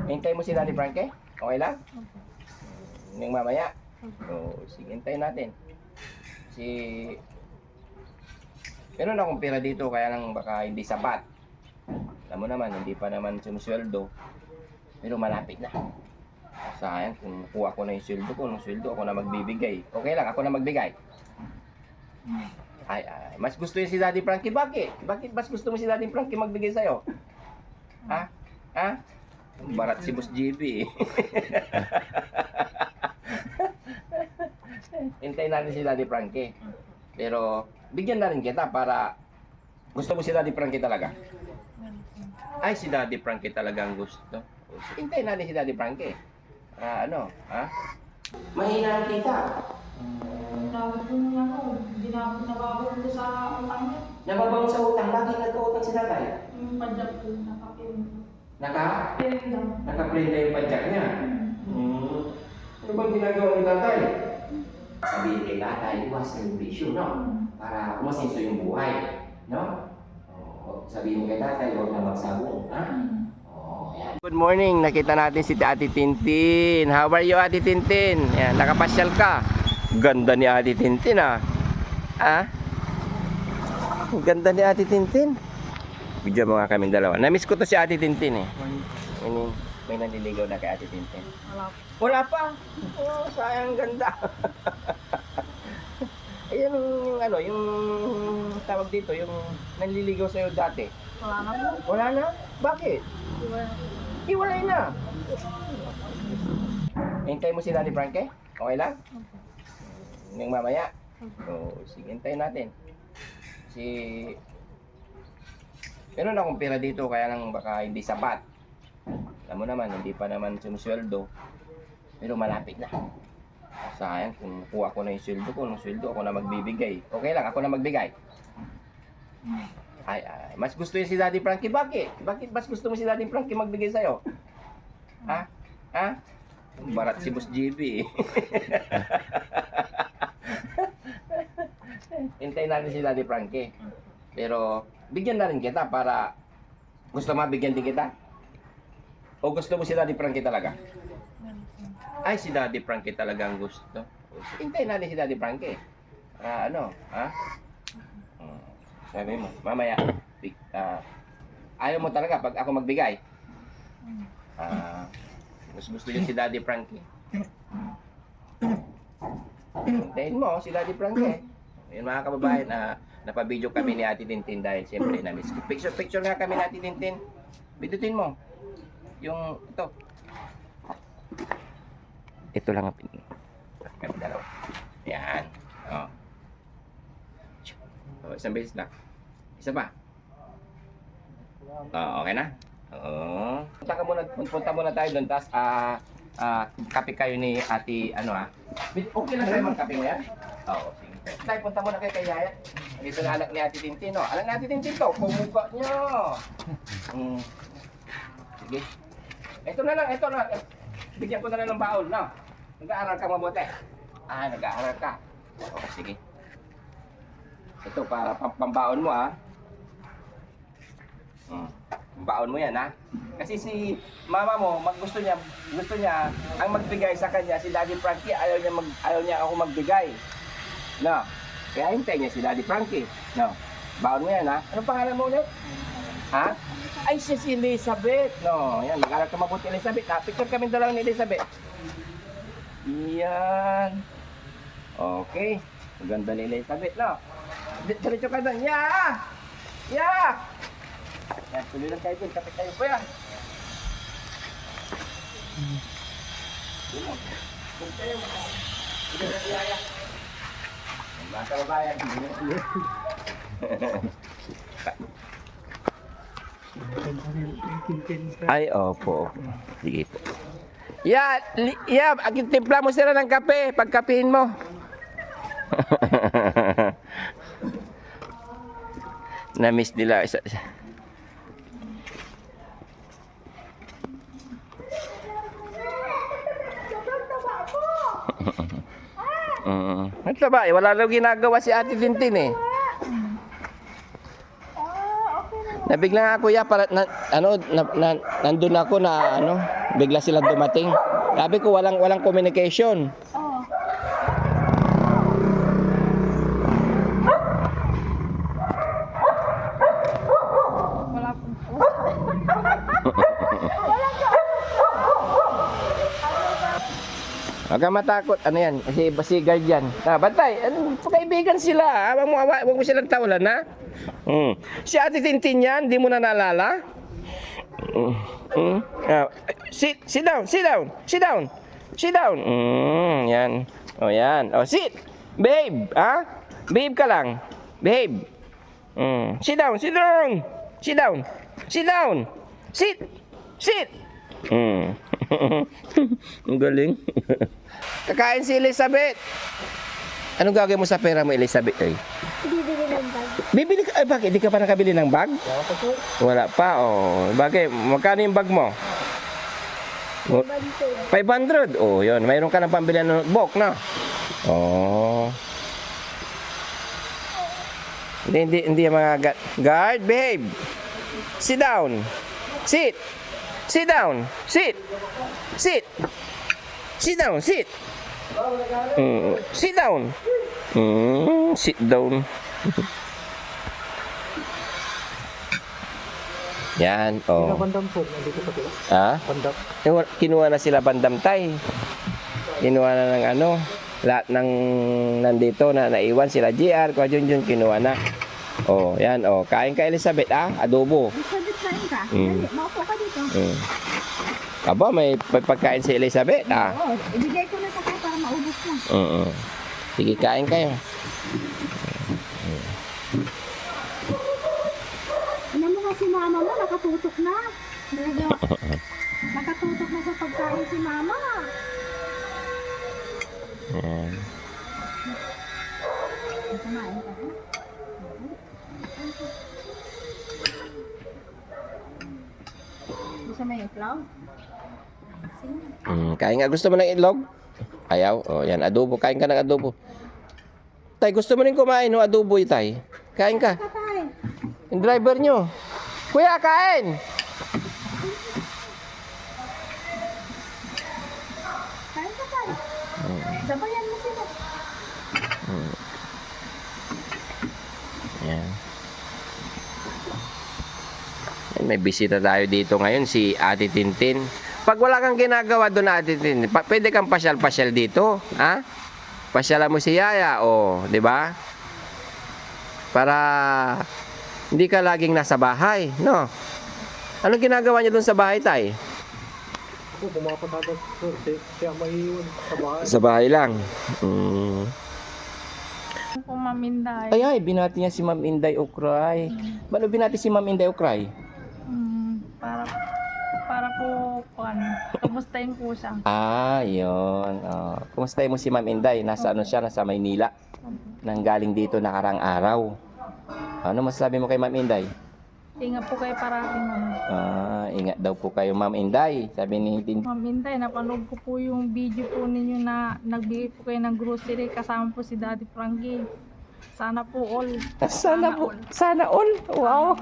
Hintay mo si Daddy Frankie? Okay lang? Opo. Yung mamaya? Oo, sige, hintayin natin. Si... Meron akong pera dito, kaya lang baka hindi sapat. Alam mo naman, hindi pa naman sumusweldo. Pero malapit na. Sayang kung kuha ko na yung sweldo ko. Nung sweldo, ako na magbibigay. Okay lang, ako na magbigay. Ay, mas gusto yun si Daddy Frankie. Bakit? Bakit mas gusto mo si Daddy Frankie magbigay sa'yo? Ha? Ha? Barat si Boss GB. Hintayin natin si Daddy Frankie. Pero, bigyan na rin kita para gusto mo si Daddy Frankie talaga. Ay, si Daddy Frankie talaga ang gusto. Hintayin natin si Daddy Frankie. Ano? Ha? Mahina ang kita. Dapat po nung hindi na nababawal ko sa utang niya. Nababaon sa utang. Bakit nagka-utang si tatay? Yung padyak po, nakapin. Naka-prenda Penda. yung padyak niya. Ano bang ginagawa ni tatay? Sabihin kay tatay, iwas ng bisyo, no? Para umasenso yung buhay, no? Sabihin mo kay tatay, huwag na magsabong, ha? Yan. Good morning, nakita natin si Ate Tintin. How are you, Ate Tintin? Yan, nakapasyal ka. Ganda ni Ate Tintin, ah. Ah? Ganda ni Ate Tintin. Bigyan mo nga kaming dalawa. Namiss ko to si Ate Tintin, eh. May nanliligaw na kay Ate Tintin. Wala po. Wala pa. Oh, sayang ganda. Ayun yung ano, yung tawag dito, yung nanliligaw sa'yo dati. Wala na po. Wala na? Bakit? Iwalay na. Hintay mo si Daddy Frankie? Okay lang? Opo. Yung mamaya? Oo, sige, hintayin natin. Si... Meron akong pera dito, kaya lang baka hindi sapat. Alam mo naman, hindi pa naman sumusweldo. Pero malapit na. Sayang kung kuha ko na yung sweldo ko. Nung sweldo, ako na magbibigay. Okay lang, ako na magbigay. Ay, mas gusto yun si Daddy Frankie. Bakit? Bakit mas gusto mo si Daddy Frankie magbigay sa'yo? Ha? Ha? Barat si Boss GB. Hintayin natin si Daddy Frankie. Pero, bigyan na rin kita para gusto mabigyan din kita. O gusto mo si Daddy Frankie talaga? Ay, si Daddy Frankie talaga ang gusto. Hintayin natin si Daddy Frankie. Ano? Ha? Sabi mo, mamaya, ayaw mo talaga pag ako magbigay. Mas gusto yun si Daddy Frankie. Hintayin mo si Daddy Frankie. Yun mga kababayan, napabidyo kami ni Ate Tintin dahil siyempre na-miss. Picture nga kami ni Ate Tintin. Bidutin mo. Yung ito. Ito lang ang kami dalawa. Yan. Oh. Isang beses lang. Isa pa. Okay na? Oo. Punta muna tayo doon. Tapos, kape kayo ni Ate, okay lang tayo magkape mo yan? Oo, sige. Tayo, punta muna kayo kay Yaya. Dito na anak ni Ate Tintin, no? Anak ni Ate Tintin to, pumuka nyo. Sige. Ito na lang. Bigyan ko na lang ng baon, no? Nag-aaral ka mabuti. Nag-aaral ka. Okay, sige. Ito, para pambaon mo, Baon mo yan, ha? Kasi si mama mo, gusto niya ang magbigay sa kanya, si Daddy Frankie, ayaw niya ako magbigay. No. Kaya hintay niya si Daddy Frankie. No. Baon mo yan, ha? Anong pangalan mo ulit? Ha? Ay, si Elizabeth. No, yan. Mag-aral ka mabuti, Elizabeth. Picture kami dalawa ni Elizabeth. Yan. Okay. Maganda ni Elizabeth, no? Diretso ka doon. Yeah! Yan, tuloy lang kayo dun. Kapit tayo po yan. Kung kayo, hindi na siyaya. Mga kababayan. Ay, opo. Sige po. Timpla mo sila ng kape. Pagkapihin mo. Na-miss nila. Ito ba? Wala lang ginagawa si Ate Tintin, eh. Okay na Nabigla nga kuya para nandun ako na bigla silang dumating. Sabi ko walang communication. Oo. Wala pong Huwag kang matakot. Ano yan? Si guardian. Bantay. Kaibigan sila. Huwag mo silang tawalan, ha? Si Ate Tintin yan, di mo na naalala? Sit down, sit down, sit down, sit down. Yan. O, yan. O, sit. Behave, ha? Behave ka lang. Behave. Sit down, sit down. Sit down, sit down. Sit, sit. Ang galing. Kakain si Elizabeth. Anong gagawin mo sa pera mo, Elizabeth? Bibili ng bag. Bibili ka? Ay, bakit? Di ka pa nakabili ng bag? Wala pa, oh. Bakit? Magkano yung bag mo? 500. Oh, yun. Mayroon ka ng pambili ng notebook, no? Oh. Hindi yung mga guard, behave. Sit down. Sit. Sit down. Sit. Sit. Sit down. Sit. Sit down. Sit down. Yan, oh. Bandam po, nandito pa sila. Ha? Bandam. Kinuha na sila bandam tay. Kinuha na ng lahat ng nandito na naiwan sila GR, kwa Junjun kinuha na. Oh, yan, oh. Kain ka Elizabeth, adobo. Elizabeth, kain ka? Mm. Dali, maupo ka dito. Aba, may pagkain si Elizabeth, Oo, ibigay ko na sa kanya para maubos mo. Sige, kain kayo. Ano mo kasi mama mo, nakatutok na. Medyo, nakatutok na sa pagkain si mama. Yan. Kumain ka, ha? Gusto mo yung cloud? Sige. Kain nga. Gusto mo ng itlog? Ayaw? Oh, yan. Adobo. Kain ka ng adobo. Tay, gusto mo rin kumain ng adobo, tay? Kain ka. Patay. Yung driver nyo. Kuya, kain! Kain ka tayo. Sabayan mo sila. Yan. May bisita tayo dito ngayon, si Ate Tintin. Pag wala kang ginagawa doon, Ate Tintin, pwede kang pasyal-pasyal dito, ha? Pasyalan mo si Yaya, di ba? Para hindi ka laging nasa bahay, no? Anong ginagawa niyo doon sa bahay, tay? Ako, pumapasada sir. Kaya maiiwan sa bahay. Sa bahay lang. po maminday. Ay, binati niya si Ma'am Inday Okray. Ba't binati si Ma'am Inday Okray? Para po, kamustahin po siya. Yun. Kumustahin mo si Ma'am Inday? Nasa Nasa Maynila. Nanggaling dito nakarang araw. Ano masasabi mo kay Ma'am Inday? Ingat po kayo parating, ma'am. Ingat daw po kayo, Ma'am Inday. Sabi ni Tintin. Ma'am Inday, napanood ko po yung video po ninyo na nagbigay po kayo ng grocery kasama po si Daddy Frankie. Sana po all. Sana all. Wow.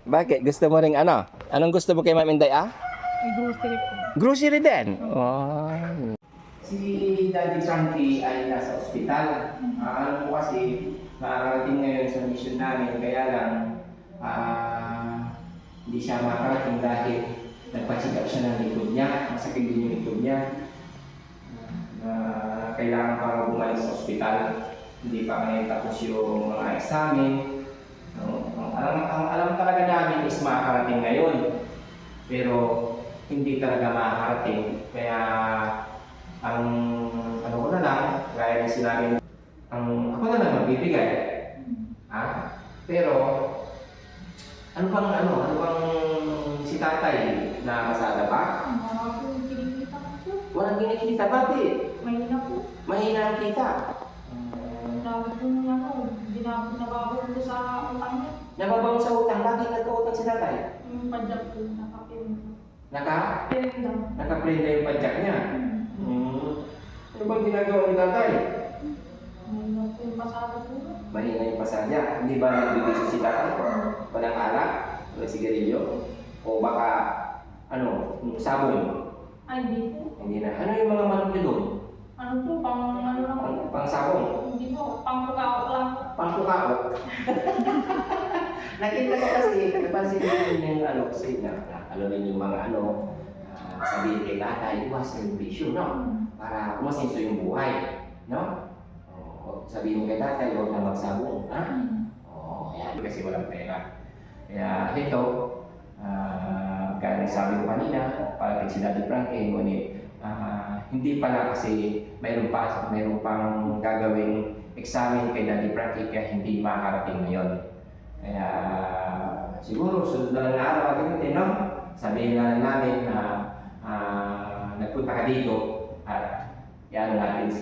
Bakit? Gusto mo ring ano? Anong gusto mo kay Ma'am Inday, May grocery po. Grocery din. Si Daddy Frankie ay nasa ospital. Ano po kasi, makakarating ngayon sa mission namin, kaya lang hindi siya makakarating dahil nagpa-check up siya ng likod niya. Masakit din yung likod niya. Kailangan para bumalik sa ospital. Hindi pa ngayon tapos yung mga examen. Alam talaga namin is makakarating ngayon. Pero hindi talaga makakarating. Kaya ang ano ko na lang, gaya ng sinabi, ako na lang magbibigay. Pero ano bang si tatay na kasada ba? Wala po yung kinikita ko po. Walang kinikita, bakit? Mahina po. Mahina ang kita. Dami po niya ako. Nababol ko sa utang niya. Nababaw sa utang, bakit nagkautang si tatay? Yung padyak po, nakapirin. Nakaprenda Pirin daw. yung padyak niya. Ano bang ginagawa ni tatay? Mahina po yung pasada po. mahina yung pasadya. Hindi ba nagbibisyo si tatay? Walang alak? Walang sigarilyo? O baka, ano, sabong? Ay, hindi po. Hindi na. Ano yung mga manok niyo doon? Ano po, ano lang po. Pang sabong? Hindi po, pangkukao lang. Pangkukao? Nakita ko kasi, napansin ko yung ano, kasi alam niyo yung mga ano, sabihin kay tatay, iwasan yung bisyo, no? Para umasenso yung buhay, no? Sabihin mo kay tatay, huwag na magsabong, ha? Yan, kasi walang pera. Kaya ito, kaya nagsabi ko kanina, para si Daddy Frankie, ngunit hindi pala kasi mayroon pang gagawing examen kay Daddy Frankie kaya hindi makakarating ngayon. Kaya siguro sunod na lang na araw at no? Sabihin na namin na nagpunta ka dito at yan natin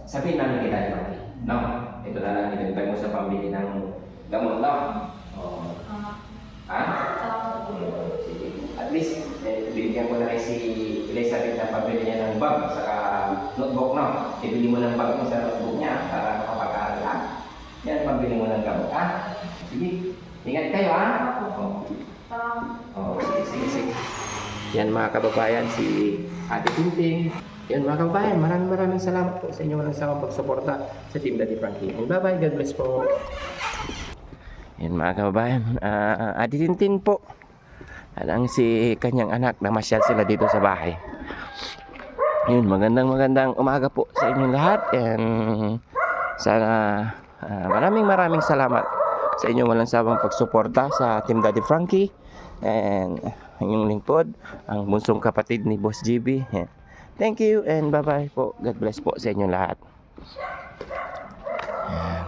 sabihin namin kay Daddy Frankie, no? Ito na lang idagdag mo sa pambili ng gamot, no? Ha? Salamat po. Sige. At least, bibigyan ko na rin si Elizabeth na pabili niya ng bag sa notebook, no? Ibili mo ng bag mo sa notebook niya para makapag-aaral, ha? Yan, pabili mo ng gamot, ha? Sige. Ingat kayo, ha? Sige. Yan mga kababayan, si Ate Tinting. Yan mga kababayan, maraming salamat po sa inyo walang sawang pagsuporta sa Team Daddy Frankie. And bye-bye, God bless po. Yan mga kababayan, Ate Tintin po. At ang si kanyang anak, namasyal sila dito sa bahay. Yun, magandang umaga po sa inyong lahat. And sana maraming salamat sa inyong walang sawang pagsuporta sa Team Daddy Frankie. And ang inyong lingkod, ang bunsong kapatid ni Boss GB. Yan. Thank you and bye-bye po. God bless po sa inyong lahat. Yan.